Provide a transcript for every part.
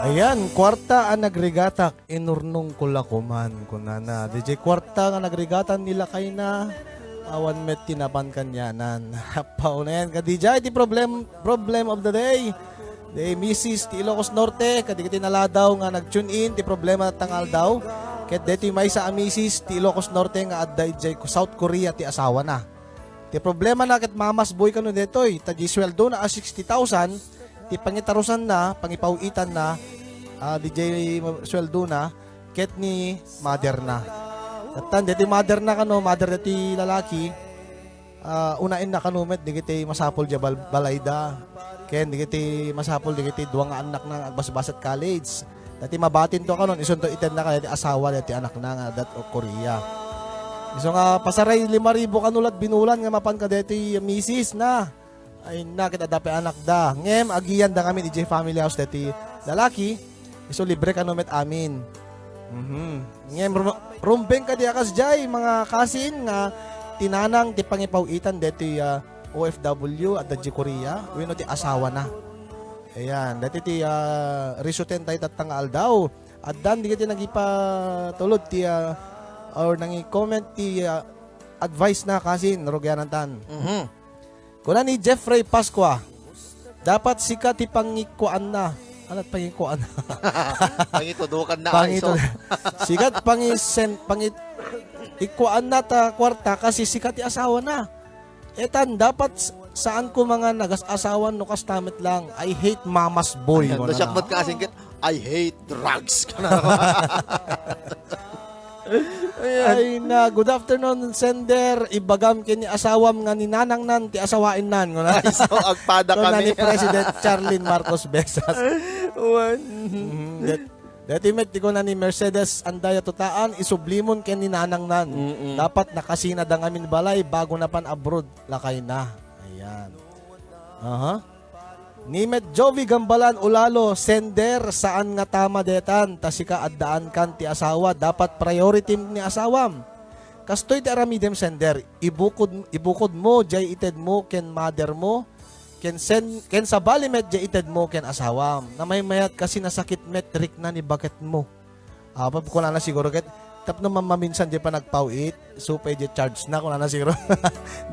Ayan, kwarta ang nagrigatak inurnong kulakuman kunana. DJ kwarta nga nagrigatan nila kay na awan met tinapan kanyanan. Hapaw na yan ka DJ, di problem of the day. Di Mrs. ti Ilocos Norte, kadigiti naladaw nga nag-tune in, ti problema tangal daw. Ket deti may sa Mrs. ti Ilocos Norte nga adda DJ South Korea ti asawa na. Ti problema na ket mamas boy kanu detoy, tadi sweldo na 60,000. Ti pangitarusan na, pangipawitan na, DJ sweldo na, ket ni mother na. At deti mother na kano, mother deti lalaki, unain na kanumet, di kiti masapol dya balayda. Ken, di kiti masapol, di kiti duwang anak na agbasbasat college. Dati mabatin to kanon, isun to iten na kaya ti asawa deti anak na nga dat o Korea. Iso nga pasaray 5,000 kanulat binulan nga mapan ka deti misis na. Ay na kita dapat anak da. Ngem agiyan da kami DJ Family House dati lalaki. Iso libre ka numet amin. Ngem rumbeng ka di akas jay mga kasin nga tinanang ti pangipawitan dati OFW at di Korea. Wino ti asawa na. Ayan, dati ti risuten tayo tatangal daw. At dan di ka ti nagipatulod ti or nangi-comment ti advice na kasin rugyanan tan. Kuna ni Jeffrey Pasqua, dapat sikat ipangikuan na. Anat pangikuan na? Pangitudukan na. Pangito. Sikat ikuan na ta kwarta kasi sikat ti asawa na. Etan, dapat saan ko mga nagas-asawan no kastamit lang. I hate mama's boy. Nasyakmat ka asing I hate drugs. Ay na, good afternoon sender, ibagam kini asawam nga ni nanang nan ti asawain nan nguna. Ay, so agpada kami ni President Charlene Marcos Besas. Dati met ko na ni Mercedes andaya tutaan isublimon ken ni nanang nan. Dapat nakasina dang amin balay bago na pan abroad lakay na. Ayan. Ni Met Jovi Gambalan ulalo sender saan nga tama detan tasika addaan kan ti asawa dapat priority ni asawam. Kastoy ti aramidem sender ibukod mo jay ited mo ken mother mo ken sa balimet jay ited mo ken asawam. Na may mayat kasi nasakit metric na ni bakit mo. Ko na siguro ket tap no maminsan di pa nagpawit so pwede charge na kung na siguro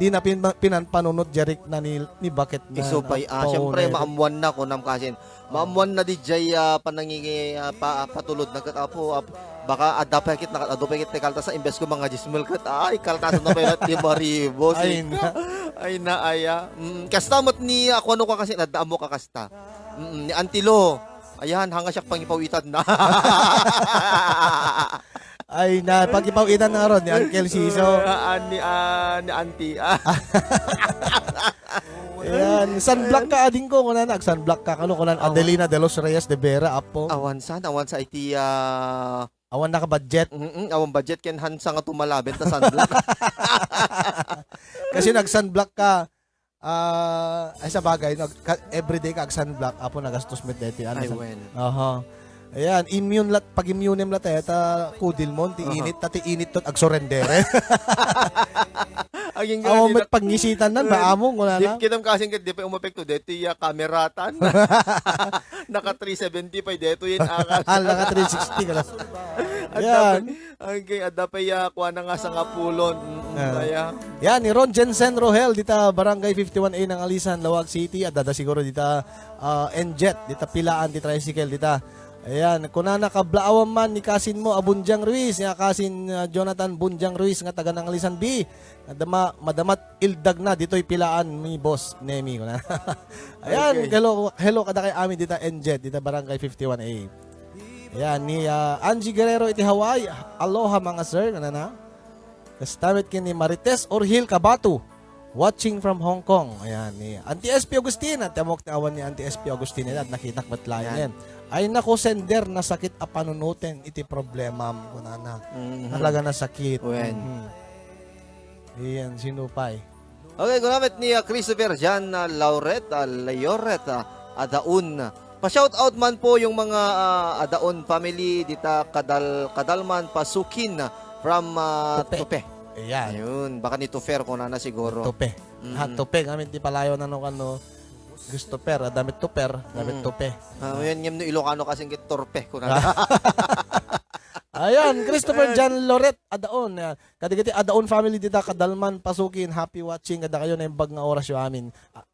di na pinanpanunot jarik na ni bakit na isupay syempre maamuan na ko nam kasin maamuan na di jay panangingi patulod nagkakapo baka adapakit te kalta sa imbes ko mga jismel kat ay kaltasan na pala ti maribo ay na aya kastamot ni ako ano ka kasi nadaan mo ka kasta ni Antilo ayan hanga siya pangipawitan na. Ay na pagipawitan na ron ni Uncle Siso. Ni Auntie. Ayan, sunblock ka ading ko kunan sunblock ka kano kunan Adelina de los Reyes de Vera apo. Awan sa iti awan na ka budget. Awan budget ken hansa nga tumalaben ta sunblock. Kasi nag-sunblock ka ay sa bagay everyday ka sunblock apo nagastos met deti ano. Ayan, pag-immunem lat kudil mo, ti init tot agsorendere. Awan met pangisitan nan, maamong, wala na. Kinam kasing di pa umapekto, deto yung kameratan. Naka 370 pa, deto yun akal. Naka 360 ka na. Ayan. Okay, adda pa kuha na nga sa ngapulon. Yan, ni Ron Jensen Rohel, dita Barangay 51A ng Alisan, Lawag City, at dada siguro dita Enjet, dita Pilaan, dita Tricycle, dita. Ayan, kuna nakablaawan man ni kasin mo Abunjang Ruiz, nga kasin Jonathan Bunjang Ruiz nga taga ng Alisan B. Madamat ildag na dito'y Pilaan mi boss Nemi kuna. Ayan, okay. Hello kada kay amin dita Enjet, dita Barangay 51A. Ayan, ni Angie Guerrero iti Hawaii. Aloha mga sir, kana na. Kastamit kini Marites Orhil Kabatu. Watching from Hong Kong. Ayan, ni Auntie SP Agustin. At tamok na awan ni Auntie SP Agustin at nakita ko batlayan. Ay nako sender na sakit a panunutin iti problema mo na. Talaga na sakit. Ayan, sinupay. Okay, gunamit ni Christopher Jan Lauret, Layoret, Adaun. Pa-shout out man po yung mga Adaon family dita Kadalman Pasukin from Tupe. Ayan. Ayun, baka ni Tufer ko na siguro. Tupe. Tupe kami di palayo na no kano Christopher, damit tuper, damit tupe. Yan yung Ilocano kasing git torpe ko na. Ayan, Christopher John Loret, Adaon. Ayan. Kadigiti Adaon family dita, kadalman, pasukin, happy watching, kada kayo na yung bag nga oras yung amin.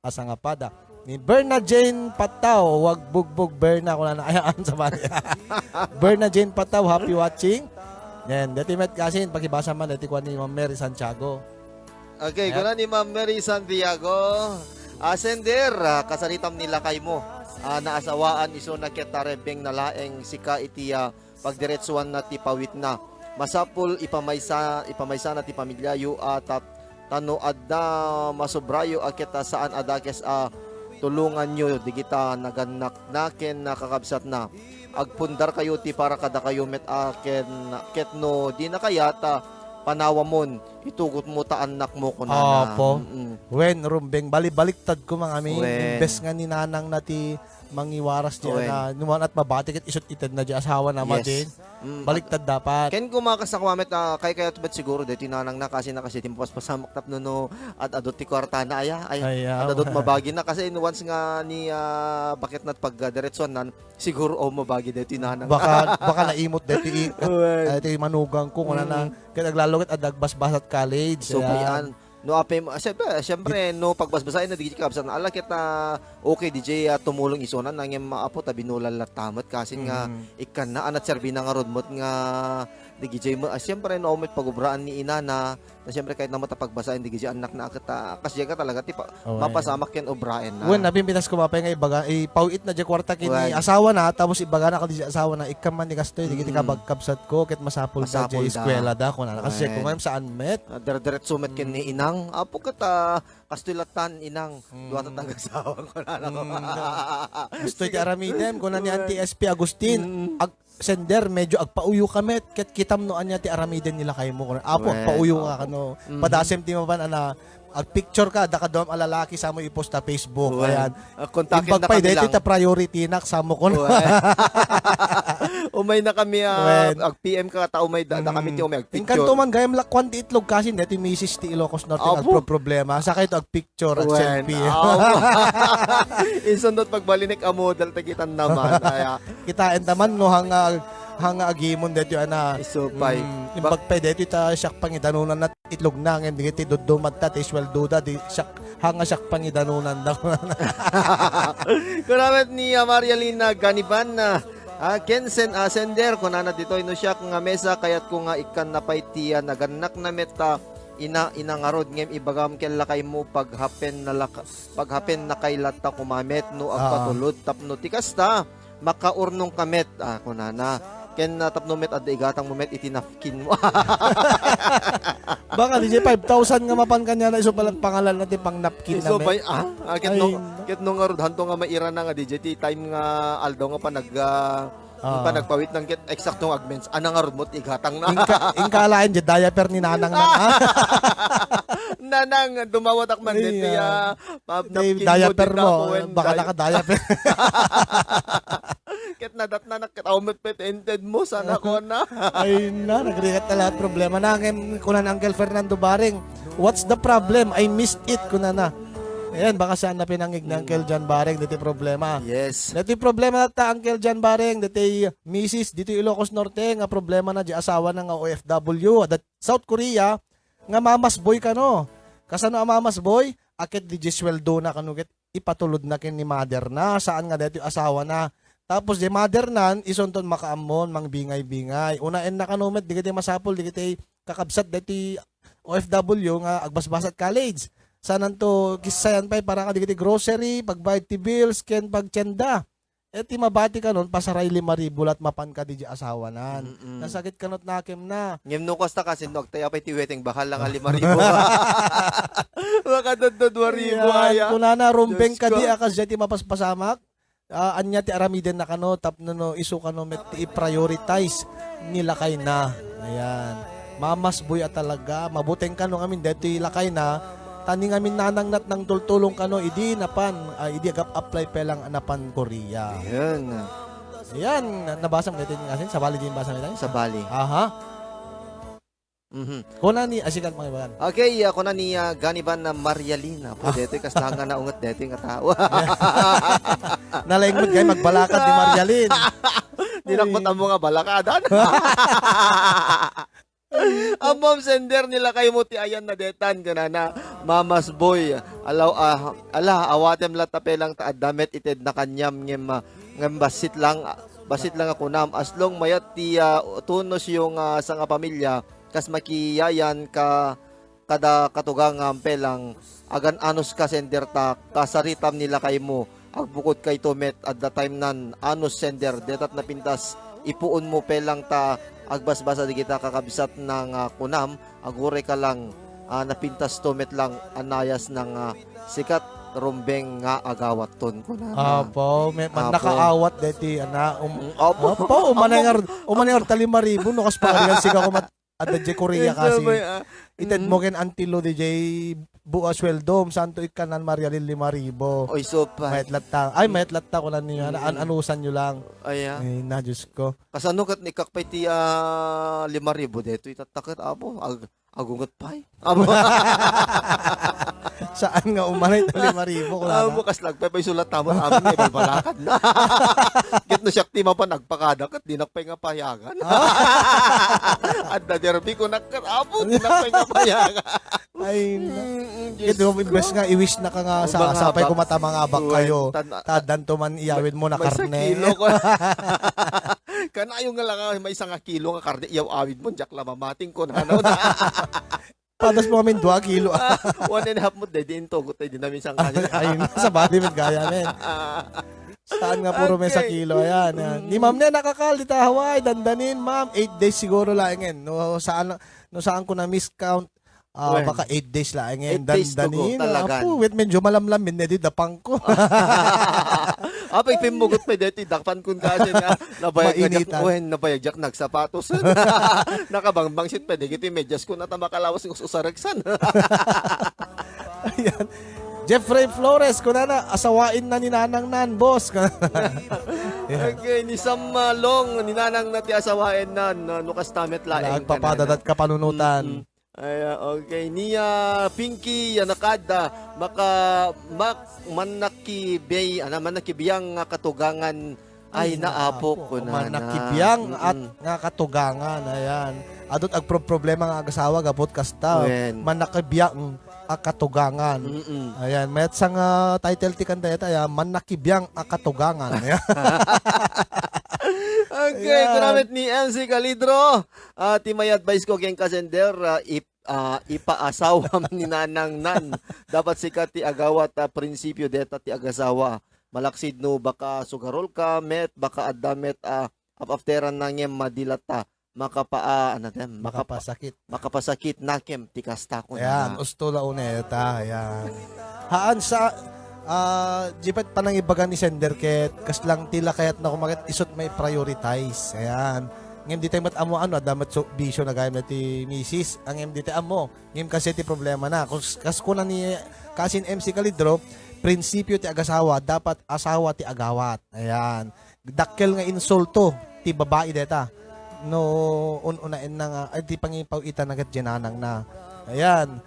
Asa nga pada. Ni Berna Jane Pataw, wag bugbog Berna, kung na ayaan sa bali. Berna Jane Pataw, happy watching. Yan, dati met kasi, pagibasa man, dati ko ni Ma'am Mary Santiago. Okay, Ayan. kuna ni Ma'am Mary Santiago. Sender, kasalitam nila kay mo. Naasawaan iso na ketarebeng na laeng sika itiya pagdiretsuan na ti pawit na. Masapul ipamaysa na ti pamilyayo at tano adda masubrayo akita saan adakes tulungan nyo digita naganak naken nakakabsat na. Agpundar kayo ti para kada kayo met ketno di na kayata panawamon itugot mo ta anak mo kunana. Opo. Wen rumbeng baliktad ko mga amin. Wen. Imbes nga ni nanang na ti mangiwaras di Wen. na numan at mabati ket isot itad na di asawa na din. Baliktad dapat. Ken kumakas sa kwamet kay kaya tubet siguro deti nanang na kasi timpas pasamak tap no at adot ti kwarta na ay Ayaw. at adot mabagi na kasi once nga ni bakit nat pag diretson nan siguro mabagi deti nanang. baka naimot deti iti manugang ko kuna na ket aglalugit ad agbasbasat college. So Ayan. bayan no apem syempre no pagbasbasain na digit kabsan ala kita okay DJ tumulong isonan nangem maapo tabi no lalatamot kasi nga ikan na anat serbi na nga rodmot nga DJ mo syempre no umit pagubraan ni ina na syempre kahit na matapagbasain DJ anak na kita kasi ka talaga ti mapasamak ken obraen na. Wen nabimbitas ko mapay nga ibaga ipawit na di kwarta kini asawa na tapos ibaga na kadi asawa na ikam man ni kastoy digiti ka bagkabsat ko ket masapul da di eskwela da kuna kasi kung ngayon saan met diretso met ken ni inang apo kata kastulatan inang duwa ta tagasawa ko na ako. gusto ti aramidem kuna ni Auntie SP Agustin sender medyo agpauyo kamet ket kitam no anya ti aramiden nila kay mo kuna apo agpauyo ka kano padasem ti maban ana ag picture ka da kadom alalaki sa mo i-post ta Facebook ayan kontakin na pagpay kami deti lang ta priority nak sa mo kun umay na kami ag PM ka ta umay da kami ti umay ag picture. Inkanto man gayam lakwan ti itlog kasi deti Mrs. ti Ilocos Norte ag problema sa kay to ag picture at selfie isundot pagbalinik amo dal tagitan naman aya kita entaman no hanga agimon deti ana isupay imbag pa deti ta siyak pangidanunan na itlog na ngem digiti dudumad ta ti sweldo da di siyak hanga siyak pangidanunan da kunamet ni Marialina Ganiban na Kensen sender kunana dito ino siya nga mesa kayat ko nga ikan na paitiya naganak na meta ina ngarod ngem ibagam ken lakay mo paghapen na kay lata kumamet no agpatulod tapno ti kasta makaurnong kamet kunana ken tapno met ad igatang mo met itinapkin mo. baka DJ 5,000 nga mapan kanya na iso palat pangalan natin pang napkin So namin. bay ket no nga rod hanto nga maira na nga DJ ti time nga aldaw nga pa nagpawit ng ket eksaktong agments ana nga rod mo igatang na. Ingkalain di diaper ni nanang na. Nanang dumawatak man din niya Diaper mo baka naka diaper. Ket nadat na nakatawmet pet ended mo sana ko na. Ay na, nagrigat na lahat problema na. Ngayon, kunan Uncle Fernando Baring, what's the problem? I missed it, kunan na. Ayan, baka saan na pinangig na Uncle John Baring, dito problema. Yes. Dito problema na ta, Uncle John Baring, dito Mrs. dito Ilocos Norte, nga problema na di asawa na nga OFW. At South Korea, nga mamas boy ka no. Kasano ang mamas boy? Akit di sweldo na kanugit, ipatulod na kin ni mother na. Saan nga dito asawa na. Tapos di mother nan isonton makaamon mang bingay-bingay. Una en nakanumet digiti masapol digiti kakabsat diti OFW nga agbasbasat college. Sanan to kisayan pay para ka digiti grocery, pagbayad ti bills, ken pagtenda. Eti mabati ka nun pasaray 5,000 at mapan ka di asawa nan. Nasakit kanot nakem na. Ngem no kosta kasi no agtaya pay ti weteng bakal lang 5,000. Baka dodod 2,000 aya. Kunana rumbeng ka di akas jeti mapaspasamak. Anya ti aramiden na kano tapno no isu kano met i-prioritize nila kay na. Ayan. Mamas boy at talaga mabuteng kano ngamin deti lakay na tani ngamin nanang nat ng tultulong kano idi napan idi agap apply pa lang anapan Korea. Ayan. Ayan nabasa mo natin kasi sa bali din basa nila. Sa Bali. Aha. Kuna ni asikan mga ibagan. Okay, ako na ni Ganiban na Marialina. Po, dito kas nga na ungat dito nga tao. Nalaing mo kayo magbalakad ni Marialin. Dinakot ang mga balakadan. Ang mom sender nila kay Muti ayan na detan kanana Mamas Boy ala awatem la tapelang ta damit ited na kanyam ngem basit lang ako nam aslong mayat ti tunos yung sa nga pamilya kas makiyayan ka kada katugang pelang agan anos ka sender ta kasaritam nila kay mo agbukod kay Tomet at the time nan anos sender detat na pintas ipuon mo pelang ta agbasbasa di kita kakabisat ng kunam agure ka lang napintas Tomet lang anayas ng sikat rumbeng nga agawat ton kunam. Apo, may man nakaawat deti ana Opo, umanengar 5,000 no kas parigan siga ko mat adda je Korea kasi. Ited mo ken antilo DJ buas sweldo santo ikanan Marialin 5,000. Oy sopa. Mayat latta ko lang niya anusan nyo lang. Ay na Diyos ko. Kasano kat ni kakpay ti 5,000 deto itatakat abo agungot pay. Abo. Saan nga umanay 5,000 ko lang. Bukas lagpay sulat tamon amin ay balakad na. Git no siyak ti mapa nagpakada kat dinakpay nga payagan. At the derby ko nakkat abo dinakpay nga payagan. Ay, ito imbes nga i-wish na ka nga sa sapay ko mata mga abak kayo. Tadan to man iyawin mo na karne. May kilo ko. Kanayo nga lang may isang kilo nga karne iyaw awid mo jak lamamating ko na ano na. Padas mo kami 2 kilo. 1.5 mo din to gutay din namin isang kanya. Ayun sa body med gaya men. Saan nga puro may sa kilo ayan. Ni ma'am na nakakal dita Hawaii dandanin ma'am 8 days siguro laingen. No saan ko na miscount. Baka 8 days lang ngayon. 8 days to go talaga. Apo, wait, medyo malamlam min na dapang ko. Apay pimugot pa dito, dakpan kun kasi na nabayag nabayag nagsapatos. Nakabangbang sit pa dito, medyas ko na tamakalawas ng usaragsan. Ayan. Jeffrey Flores, kunana, asawain na ni Nanang Nan, boss. Okay, ni Sam Long, ni Nanang na ti asawain na, nukas tamet laeng. Nagpapadadat ka panunutan. Ay, okay. Niya Pinky nakada manakibiyang katugangan ay naapo ko na. Manakibiyang at nga katugangan. Ayan. Adot ag problema nga agasawa gabot kasta. Manakibiyang katugangan. Ayan. Mayat sang title ti kanta ita. Manakibiyang katugangan. Ayan. Okay, kunamit ni MC Calidro. May advice ko kayong kasender, ipaasawa ni Nanang Nan. Dapat sikat ti agawat prinsipyo deta ti agasawa. Malaksid no baka sugarol ka, met, baka adamet afteran nangem madilata. Makapasakit nakem ti kasta ko na. Ayan, usto la uneta. Ayan. Haan sa jipat pa nang ibaga ni sender ket kas lang tila kayat na kumakit isot may prioritize. Ayan. Ngem di tayo amo damat so bisyo na gayam na ti misis. Ang ngem di tayo amo. Ngem kasi ti problema na. Kas ko na ni kasin MC Calidro, prinsipyo ti agasawa, dapat asawa ti agawat. Ayan. Dakkel nga insulto ti babae deta. No unain na nga ay di pangipaw ita nagat jenanang na. Ayan.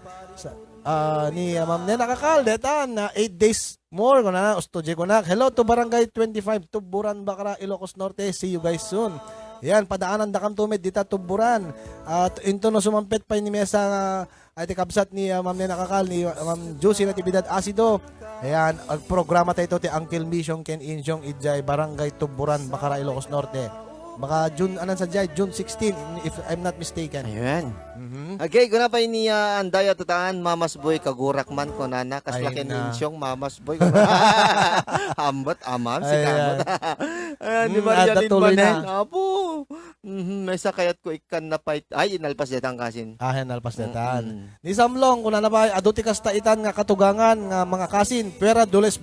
Ni Ma'am Nena Kakaldetan na 8 days more ko na ustoje ko na. Hello to Barangay 25 Tuburan Bakra Ilocos Norte. See you guys soon. Yan padaanan dakam tumed dita Tuburan. At into no sumampet pa ni mesa ay tikabsat ni Ma'am Nena Kakal ni Ma'am Juicy na tibidad asido. Ayan, ang programa tayo ti Uncle Mission Ken Insyong Ijay Barangay Tuburan Bakra Ilocos Norte. Baka June 16 if I'm not mistaken. Ayun. Okay, guna pa niya andaya tutaan Mamas Boy kagurak man ko nana kaslakin insyong Mamas Boy. Hambot amam si kamot. Ayan, di ba yan banen? Apo. May sakayat ko ikan na pait. Ay, inalpas detang kasin. Inalpas detan. Ni Samlong kuna na ba aduti kasta itan nga katugangan nga mga kasin pera dolos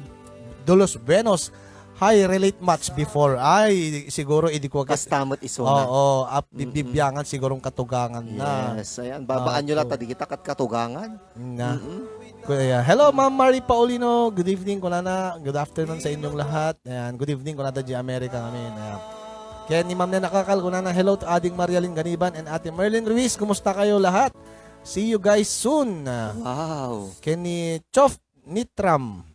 buenos. Hi, relate much before. Ay, siguro hindi ko kastamot isona. Oo, bibibyangan sigurong katugangan na. Yes, ayan. Babaan nyo lang, tadi kita katugangan. Na. Hello, Ma'am Marie Paulino. Good evening, kunana. Good afternoon sa inyong lahat. Ayan, good evening, kunana di Amerika kami. Ayan. Kaya ni Ma'am na nakakal, na hello to Ading Marialin Ganiban and Ate Merlin Ruiz. Kumusta kayo lahat? See you guys soon. Wow. Kaya ni Chof Nitram.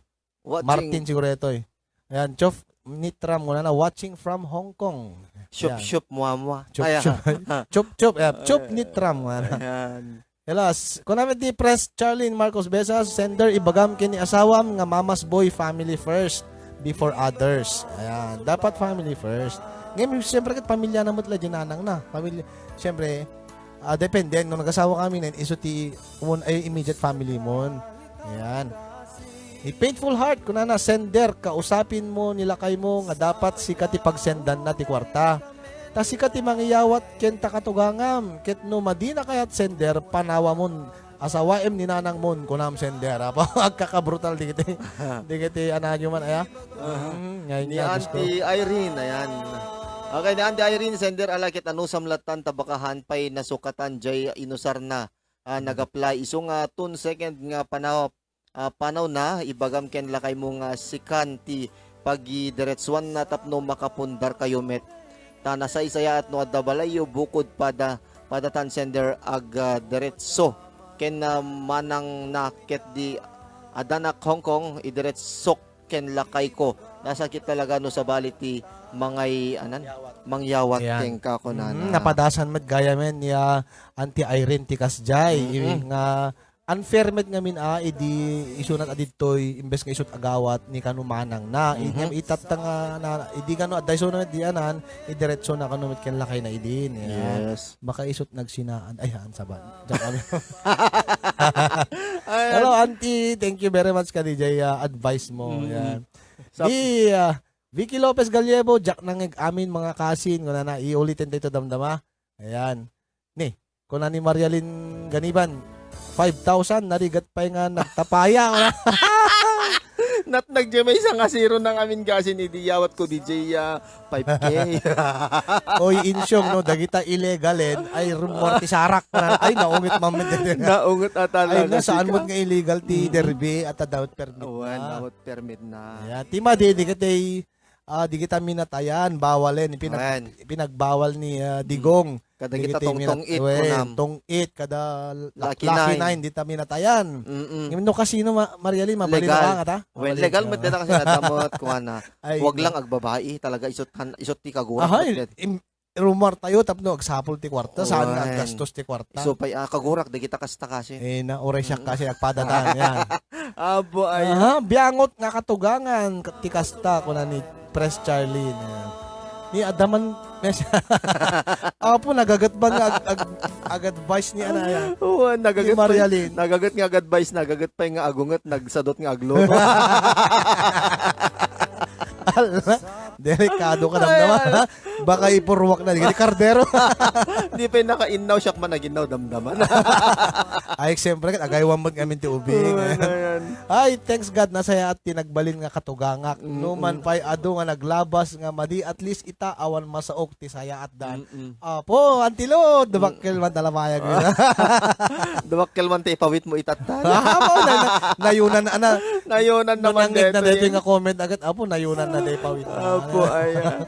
Martin siguro ito eh. Ayan, Chof Nitram, watching from Hong Kong. Shup muamwa. Chup, chup. Chup Nitram. Ayan. Hello, kunamit ni Press Charlene Marcos Besas, sender ibagam kini asawam nga mama's boy, family first before others. Ayan, dapat family first. Ngayon, siyempre kat pamilya na mo tala dinanang na. Pamilya, siyempre, depende. Nung nag-asawa kami na, iso ti ay immediate family mo. Ayan. Ni Painful Heart, kuna na, sender, kausapin mo, nilakay mo, nga dapat sikat ipagsendan na ti kwarta. Ta sikat imangiyawat, kenta katugangam, ket no madina kayat sender, panawa mon, asawaem ni nanang mon, kunam sender. Apa, agkakabrutal, di kiti ananyo man, aya. Ni Auntie Irene, ayan. Okay, ni Auntie Irene, sender alakit anusam latan tabakahan pay nasukatan jay inusar na nag-apply. Iso nga 2 second nga panaw na ibagam ken lakay mo nga sikan ti pagi diretsuan na tapno makapundar kayo met. Ta nasay-saya at no adabalayo bukod padatan sender ag diretso ken manang naket di adanak Hong Kong idiretsok ken lakay ko. Nasakit talaga no sa baliti mangay mangyawat ken kakunana. Napadasan met gaya men niya Auntie Irene ti kasjay nga unfair met ngamin idi isunat aditoy imbes nga isut agawat ni kanumanang na itat nga na idi kanu adayso na di anan idiretso na kanu met ken lakay na idin. Yes. Baka isut nagsinaan ayan saban. Hello Auntie, thank you very much ka DJ advice mo. Yan. Di Vicky Lopez Gallego, Jack nang amin mga kasin, kung na iulitin dito damdama. Ayan. Ni, kung ni Marialin Ganiban, 5,000, narigat pa nga nagtapaya. Nagjemay sa nga zero ng amin kasin, idiyawat ko DJ 5K. Oy, insyong, no, dagita illegalin, ay rumor ti sarak. Ay, naungit mamit. Naungot atala. Ay, saan mo nga illegal ti derby at dapat permit na. Dapat permit na. Ayan, tima di kita minatayan, bawalin, pinagbawal ni Digong. Kada kita tong it ko nam. Tong it, kada Lucky Lucky Nine. 9, di ta minatayan. Ngayon no kasino, Marialin, mabalin Legal. na ka ta? Well, legal mo din kasi natamot ko na. Wag lang agbabae, talaga isot ti kagura. Rumor tayo, tapno, agsapol ti kwarta, saan na gastos ti kwarta. So, kagurak, di kita kasta kasi. Na oray siya kasi nagpadatan, yan. Abo ay. Biangot nga katugangan, ti kasta, kuna ni Press Charlene. Ni Adaman, Apo, nagagat ba nga ag-advice ni Anaya? Oo, nagagat ni Marialin. Nagagat nga ag-advice, nagagat pa nga agungat, nagsadot nga aglo. Delikado ka damdaman. Baka ipurwak na. Di kardero. Di pa yung naka-innaw, siyak man nag-innaw damdaman. Ay, siyempre, agaywan mo ngamin ti ubing. Ay, thanks God, nasaya at tinagbalin nga katugangak. Numan pa'y ado nga naglabas nga madi, at least ita awan masaok ti saya at dan. Apo, antilo, dubakkel man talamayag. Dubakkel man ti ipawit mo itatan. Apo, nayunan na. Nayunan naman dito. Na dito nga comment agad, apo, nayunan na di pawit. Apo, ayan.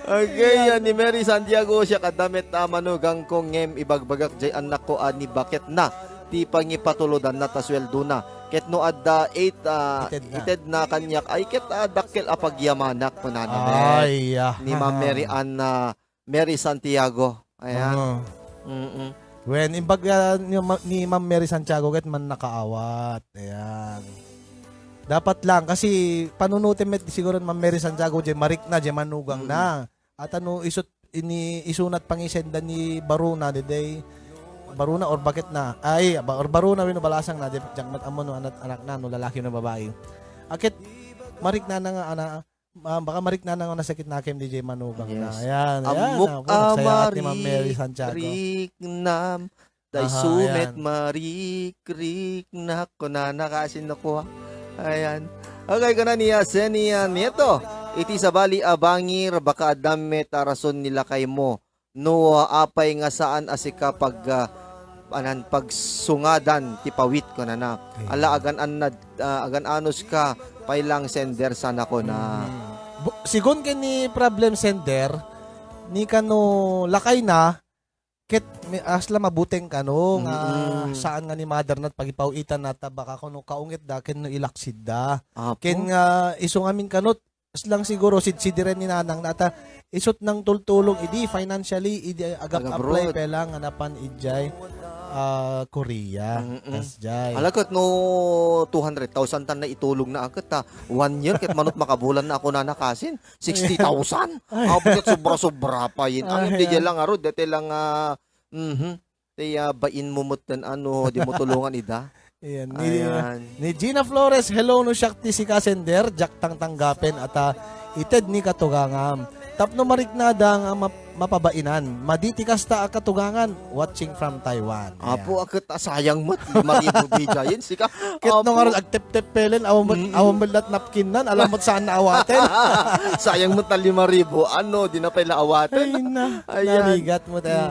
Okay, ni Mary Santiago siya kadamit manugang kong ngem ibagbagak jay anak ko ni bakit na ti pangipatulodan na tasweldo na ket no adda 8 ited na kanyak ay ket dakkel apagyamanak kunana ni Ma'am Mary Mary Santiago ayan. When imbag ni Ma'am Mary Santiago ket man nakaawat ayan. Dapat lang kasi panunutin met siguro Ma'am Mary Santiago jay marik na jay manugang na. At isunat pangisenda ni Baruna day Baruna or bakit na or Baruna wino balasang na jagmat amo no anak na no lalaki no babae. Akit marik na nga baka marik na nga nasakit na kem DJ Manugang na. Ayan. Amok amari ni Ma'am Mary Santiago. Riknam day sumet marikrik na kunana kasi nakuha. Ayan. Okay ka na niya Senia Nieto. Iti sa bali abangir baka damit rason nila kay mo no apay nga saan asika pagsungadan ti pawit ko na ala agan anos ka pailang sender sana ko na sigon kay ni problem sender ni kano lakay na ket asla mabuteng kano nga saan nga ni mother nat pagipawitan nata baka kuno kaungit da ken no ilaksid da. Apo. Ken nga iso ngamin kanot lang siguro sidsidiren ni nanang nata isot ng tultulong idi financially idi agap apply Abroad. pela nga napan idjay Korea. Tas jay. Alagot no 200,000 tan na itulong na agad ta. 1 year ket manot makabulan na ako na nakasin 60,000. Abot sobra-sobra pa yun. Ang hindi dyan lang aro dete lang bain mo mutan ano di mo tulungan ida. Ayan, Ayan. ni Gina Flores, hello no Shakti si Kasender, jak tang tanggapin at ited ni katugangam. Tapno mariknada nga mapabainan. Maditi kasta a katugangan watching from Taiwan. Ayan. Apo agad sayang mat 5,000 bijayin sika. Kit no nga agtep-tep pelen awam lat napkinan alam mo saan naawaten. Sayang mat na 5,000 ano di na pala awaten. Ay na. Ayan. Narigat mo tayo.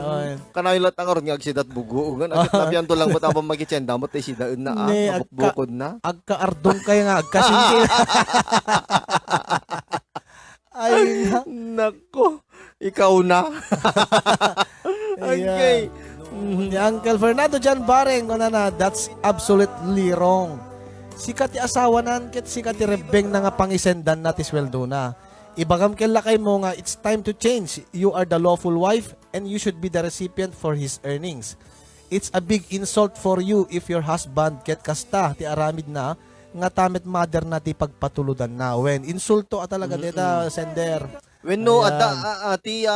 Kanayon lat ang nga agsidat buguungan. Agad labihan to lang mo tapang magitsenda mo tayo sidaun na Ne, mabukbukod na. Agkaardong kayo nga agkasingkin. Ay na. Nako, ikaw na. Okay. Ni Uncle Fernando Jan Bareng na that's absolutely wrong. Sikat ti asawa nan ket sikat ti rebeng na nga pangisendan na ti sweldo na. Ibagam ken lakay mo nga it's time to change. You are the lawful wife and you should be the recipient for his earnings. It's a big insult for you if your husband ket kasta ti aramid na nga tamet mother na ti pagpatuludan na. When insulto talaga deta sender. When no Ayan. ati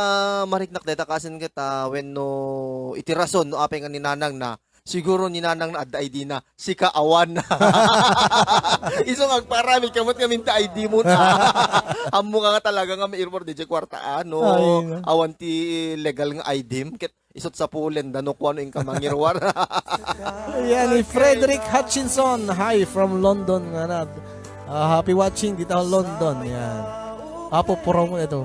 mariknak deta kasin kita when no itirason no apay nga ni nanang na siguro ni nanang na adda ID na si kaawan na. Iso nga paramil kamot kami ta ID mo na. Amo nga talaga nga mairmor DJ kwarta ano Ay. awan ti legal nga ID ket isot sa pulen dano kuano ing kamangirwar. Ayan, ni Frederick Hutchinson. Hi from London. Nga na. Happy watching dito sa London. Yan. Apo, puro mo ito.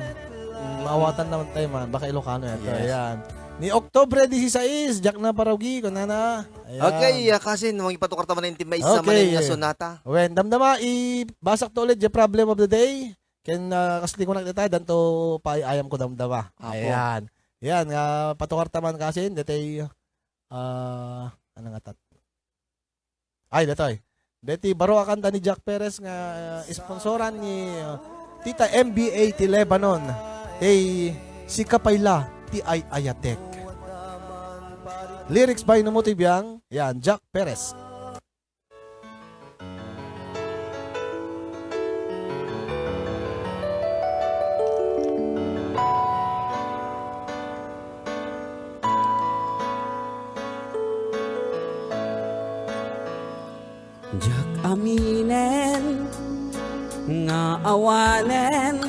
Maawatan naman tayo man. Baka Ilocano ito. Yes. Ayan. Ni October 16, Jack na Paraugi. Kunana. Ayan. Okay, kasi nung ipatukar taman na yung timay isa Okay. man yung sonata. Wen, damdama, ibasak to ulit the problem of the day. Ken kasi ko nakita, danto paayam ko damdama. Apo. Ayan. Yan, patukar taman kasi, detay, ano nga tat? Ay, detoy. Deti, baro akanta ni Jack Perez nga sponsoran ni Tita MBA ti Lebanon. Si Kapayla ti Ayatek. Lyrics by Numutibiyang, yan, Jack Perez. Jak aminen nga awanen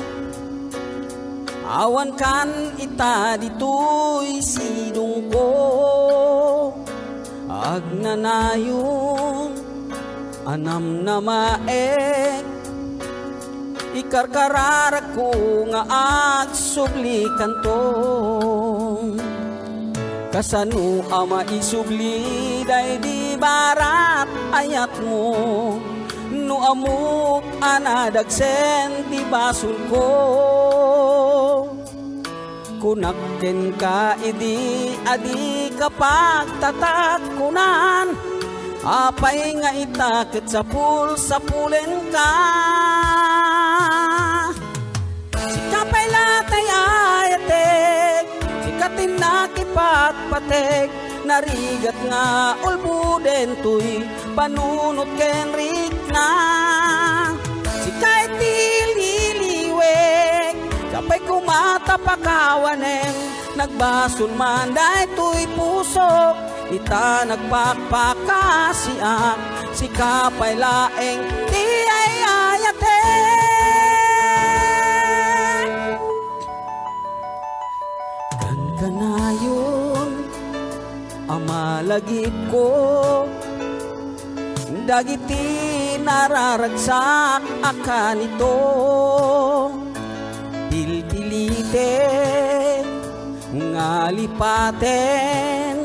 awan kan ita ditoy sidong ko agnanayon anam na maek ikarkararag ko nga agsublikan to kasano ama isubli day di barat ayat mo no amok anadagsen di basul ko kunakken ka idi adi kapag tatakunan apay nga itakit sa sapulen ka si kapay latay ayatek si katin nakipatpatek narigat nga ulbuden tuy panunot kenrik na si kahit dililiwek kapay kumata pakawanen nagbasun man dahi tuy pusok ita nagpakpakasiak si kapay laeng di ay ayatek kan kanayon amalagip ko dagiti nararagsak akan ito pilpilite ngalipaten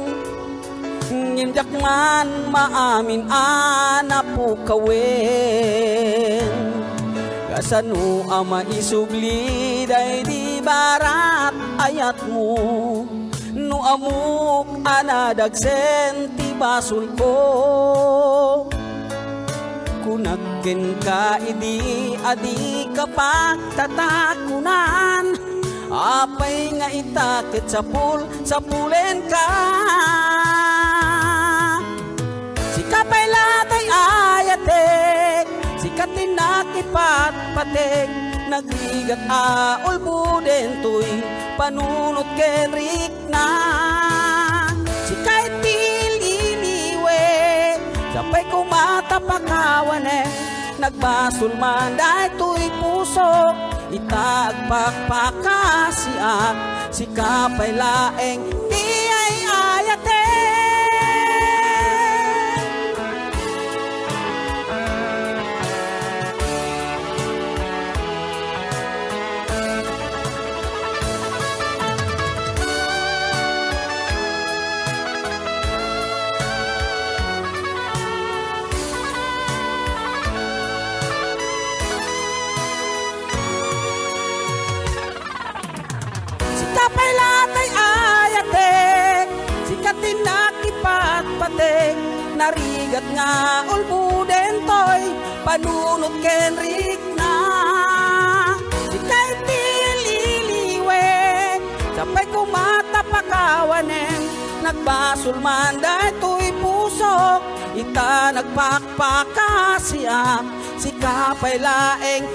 ngindak man maamin anapu kawen Kasano ama isugli day di barat ayat mo no amok anadagsen ti basol ko kunagken ka idi adi ka pagtatakunan apay nga itakit sa pulen ka si kapay latay ayatek si katinakipat patek nagrigat ulbuden tuy panunot kenrik na si kay tililiwe sapay kumatapakawane nagbasol man dahi tuy pusok itagpakpakasiak si kapay laeng di ay ayate kapay latay ayatek si katinakipat patek narigat nga ulbuden toy panunot kenrik na si kay tililiwe sapay kumatapakawanen nagbasol man datoy pusok ita nagpakpakasiak si kapay laeng